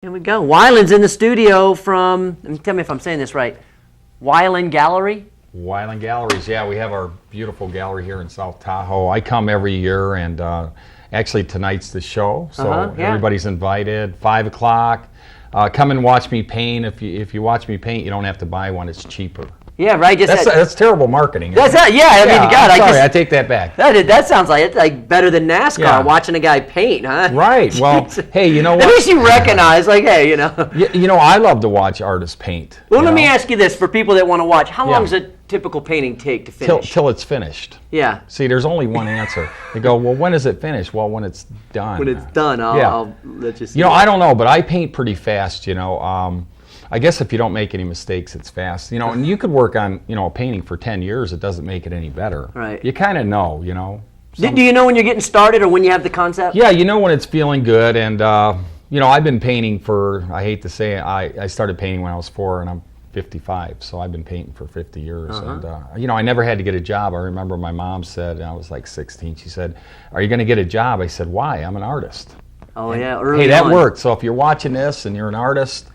Here we go. Wyland's in the studio from, tell me if I'm saying this right, Wyland Gallery? Wyland Galleries, yeah, we have our beautiful gallery here in South Tahoe. I come every year, and actually tonight's the show, so everybody's invited. 5 o'clock. Come and watch me paint. If you watch me paint, you don't have to buy one. It's cheaper. Yeah, right. That's terrible marketing. That's I mean, God, I take that back. That sounds like it's like better than NASCAR watching a guy paint, huh? Right. Well, hey, you know what? At least you recognize, like, hey, you know. You know, I love to watch artists paint. Well, let me ask you this: for people that want to watch, how long does a typical painting take to finish? Till it's finished. Yeah. See, there's only one answer. They go, well, when is it finished? Well, when it's done. When it's done, I'll let you see. You know, I don't know, but I paint pretty fast. You know. I guess if you don't make any mistakes, it's fast. You know, and you could work on, you know, a painting for 10 years. It doesn't make it any better. Right. You kind of know, you know. Do you know when you're getting started or when you have the concept? Yeah, you know when it's feeling good. And, you know, I've been painting for, I hate to say it, I started painting when I was 4 and I'm 55. So I've been painting for 50 years. And, you know, I never had to get a job. I remember my mom said, and I was like 16, she said, are you going to get a job? I said, why? I'm an artist. Oh, and, yeah, early Hey, that worked. So if you're watching this and you're an artist,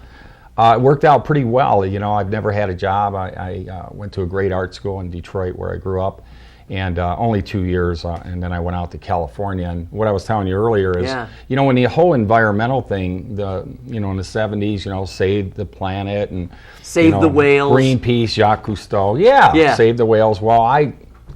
it worked out pretty well. You know, I've never had a job. I went to a great art school in Detroit where I grew up, and only 2 years, and then I went out to California. And what I was telling you earlier is, you know, when the whole environmental thing, you know, in the 70s, you know, save the planet and save the whales, Greenpeace, Jacques Cousteau, save the whales. Well, I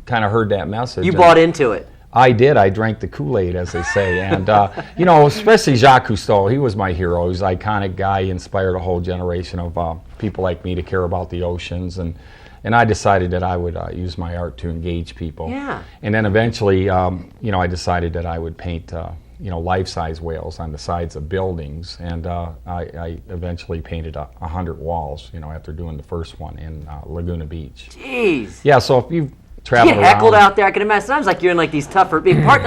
kind of heard that message. You bought into it. I did. I drank the Kool-Aid, as they say. And, you know, especially Jacques Cousteau, he was my hero. He was an iconic guy. He inspired a whole generation of people like me to care about the oceans. And I decided that I would use my art to engage people. Yeah. And then eventually, you know, I decided that I would paint, you know, life-size whales on the sides of buildings. And I eventually painted 100 walls, you know, after doing the first one in Laguna Beach. Jeez. Yeah, so if you've you get heckled out there. I can imagine. Sometimes like you're in like these tougher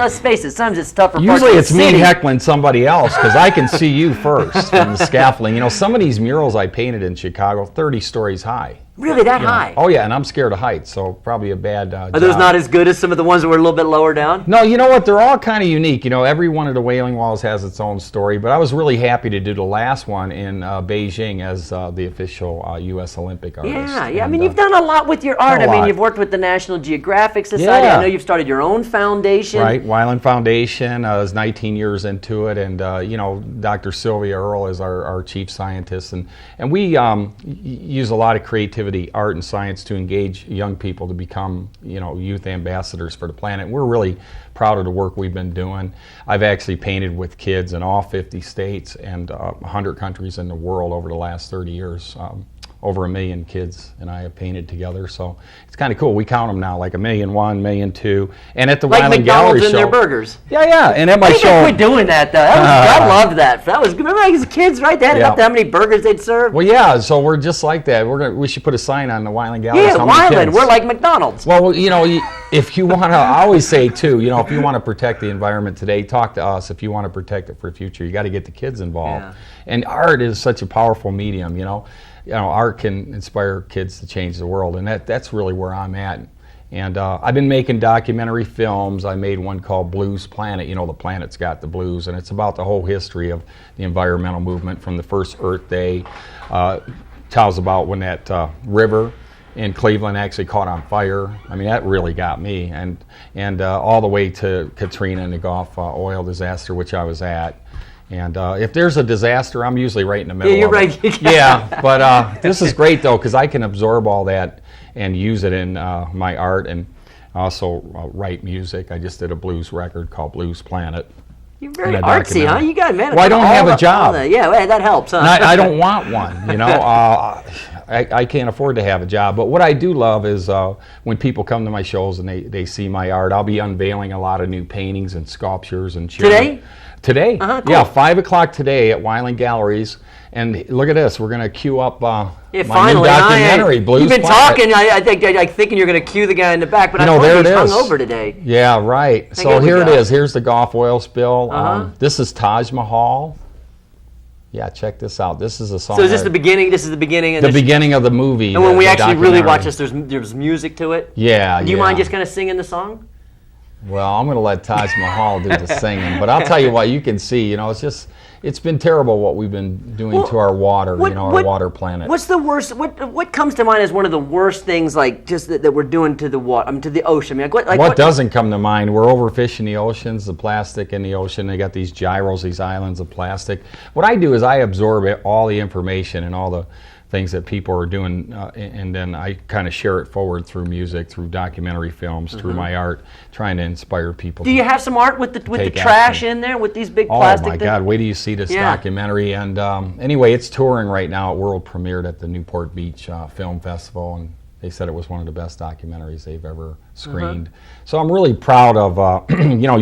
spaces. Sometimes it's tougher. Usually it's me heckling somebody else because I can see you first from the scaffolding. You know, some of these murals I painted in Chicago, 30 stories high. Really, that high? Oh yeah, and I'm scared of heights, so probably a bad job. Are those not as good as some of the ones that were a little bit lower down? No, you know what? They're all kind of unique. You know, every one of the Wailing Walls has its own story, but I was really happy to do the last one in Beijing as the official U.S. Olympic artist. Yeah, yeah. I mean, you've done a lot with your art. I mean, you've worked with the National Geographic Society. I know you've started your own foundation. Right, Wyland Foundation. I was 19 years into it, and you know, Dr. Sylvia Earle is our chief scientist, and we use a lot of creativity, art, and science to engage young people to become, you know, youth ambassadors for the planet. We're really proud of the work we've been doing. I've actually painted with kids in all 50 states and 100 countries in the world over the last 30 years. Over 1 million kids and I have painted together, so it's kind of cool. We count them now, like 1,000,000, 1,000,000, and at the like Wyland McDonald's Gallery and their burgers. Yeah, and at my show. Quit doing that though. I loved that. That was remember as kids, right? They had up to how many burgers they'd serve. Well, yeah. So we're just like that. We should put a sign on the Wyland Gallery. Yeah, Wyland. We're like McDonald's. Well, you know, if you want to, I always say too, you know, if you want to protect the environment today, talk to us. If you want to protect it for the future, you got to get the kids involved. Yeah. And art is such a powerful medium. You know, art can inspire kids to change the world, and that's really where I'm at. And I've been making documentary films. I made one called Blues Planet. You know, the planet's got the blues, and it's about the whole history of the environmental movement from the first Earth Day. Tells about when that river in Cleveland actually caught on fire. I mean, that really got me. And all the way to Katrina and the Gulf oil disaster, which I was at. And if there's a disaster, I'm usually right in the middle. Yeah, you're of right. It. Yeah, but this is great though because I can absorb all that and use it in my art, and also write music. I just did a blues record called Blues Planet. You're very artsy, huh? You got man. Well, I don't have a job. Yeah, that helps, huh? And I don't want one. You know, I can't afford to have a job. But what I do love is when people come to my shows and they see my art. I'll be unveiling a lot of new paintings and sculptures and Today? Cool. Yeah, 5 o'clock today at Wyland Galleries. And look at this, we're going to queue up my new documentary, Blues You've been Planet. talking, I think thinking you're going to cue the guy in the back, but I thought he was hung over today. Yeah, right. So here it is. Here's the Gulf oil spill. This is Taj Mahal. Yeah, check this out. This is a song. So is this the beginning? This is the beginning of the beginning of the movie. And when we actually really watch this, there's music to it? Yeah, Do you mind just kind of singing the song? Well, I'm going to let Taj Mahal do the singing, but I'll tell you what, you can see, you know, it's been terrible what we've been doing to our water, our water planet. What's the worst? What comes to mind as one of the worst things, like just that we're doing to the water, to the ocean? I mean, what doesn't come to mind? We're overfishing the oceans, the plastic in the ocean. They got these gyros, these islands of plastic. What I do is I absorb all the information and all the things that people are doing, and then I kind of share it forward through music, through documentary films, through my art, trying to inspire people. Do you have some art with the trash in there, with these big plastic? Oh my God! Wait till you see this documentary. And anyway, it's touring right now. It world premiered at the Newport Beach Film Festival, and they said it was one of the best documentaries they've ever screened. So I'm really proud of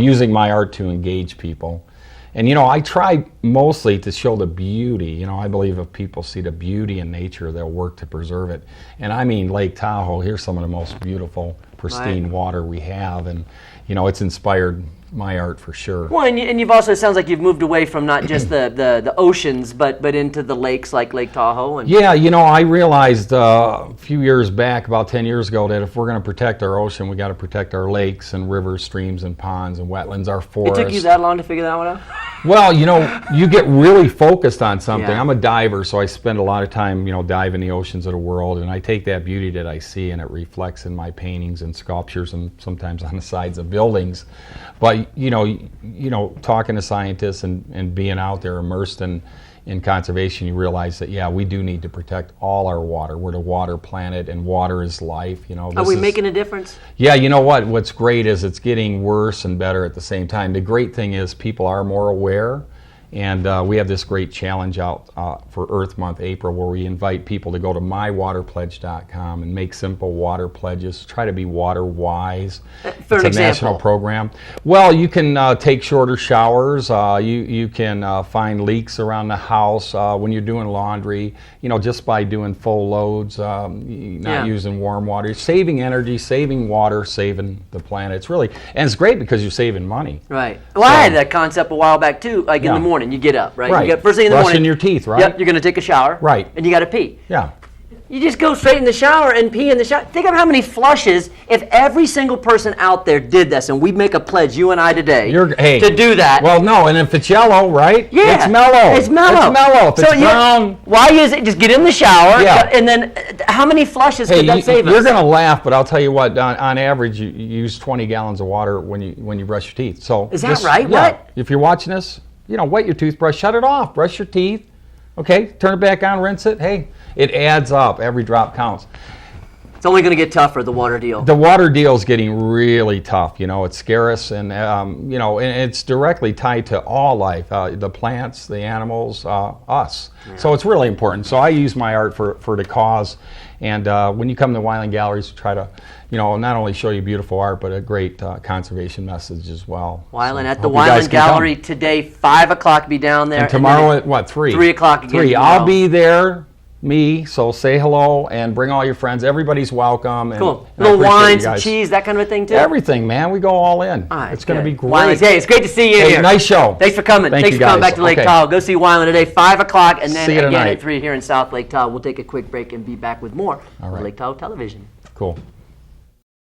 using my art to engage people. And, I try mostly to show the beauty. I believe if people see the beauty in nature, they'll work to preserve it. And I mean, Lake Tahoe, here's some of the most beautiful, pristine water we have. And, it's inspired my art for sure. Well, and you've also, it sounds like you've moved away from not just the oceans, but into the lakes like Lake Tahoe. Yeah, I realized a few years back, about 10 years ago, that if we're going to protect our ocean, we got to protect our lakes and rivers, streams and ponds and wetlands, our forests. It took you that long to figure that one out? Well, you get really focused on something. I'm a diver, so I spend a lot of time, diving the oceans of the world, and I take that beauty that I see and it reflects in my paintings and sculptures and sometimes on the sides of buildings. But talking to scientists and being out there immersed in conservation, you realize that we do need to protect all our water. We're the water planet, and water is life. Are we making a difference? Yeah, you know what? What's great is it's getting worse and better at the same time. The great thing is people are more aware. And we have this great challenge out for Earth Month, April, where we invite people to go to mywaterpledge.com and make simple water pledges. Try to be water wise. For an example. It's a national program. Well, you can take shorter showers. You can find leaks around the house when you're doing laundry. Just by doing full loads, not using warm water. You're saving energy, saving water, saving the planet. It's really, and it's great because you're saving money. Right. Well, I had that concept a while back too. Like in the morning. You get up, right? Right. You get, first thing in the morning. Brushing your teeth, right? Yep, you're going to take a shower. Right. And you got to pee. Yeah. You just go straight in the shower and pee in the shower. Think of how many flushes if every single person out there did this, and we make a pledge, you and I today, to do that. Well, no, and if it's yellow, right? Yeah. It's mellow. It's mellow. It's mellow. If it's brown. Why is it? Just get in the shower, and then how many flushes could that save us? You're going to laugh, but I'll tell you what, on average, you use 20 gallons of water when you brush your teeth. So is that right? Yeah. What? If you're watching this, wet your toothbrush, shut it off, brush your teeth, okay, turn it back on, rinse it. Hey, it adds up. Every drop counts. It's only going to get tougher, the water deal. The water deal is getting really tough. It's scarce, and and it's directly tied to all life, the plants, the animals, us. Yeah. So it's really important. So I use my art for the cause. And when you come to Wyland Galleries, try to, not only show you beautiful art, but a great conservation message as well. Wyland, at the Wyland Gallery today, 5 o'clock, be down there. And tomorrow at what, 3? 3 o'clock again. 3. I'll be there, so say hello and bring all your friends. Everybody's welcome. Cool. Little wines and cheese, that kind of a thing too? Everything, man. We go all in. Right, it's going to be great. Wyland, hey, it's great to see you here. Nice show. Thanks for coming. Thanks for coming back to Lake Tahoe. Go see Wyland today, 5 o'clock, and then again at 3 here in South Lake Tahoe. We'll take a quick break and be back with more on Lake Tahoe Television. Cool.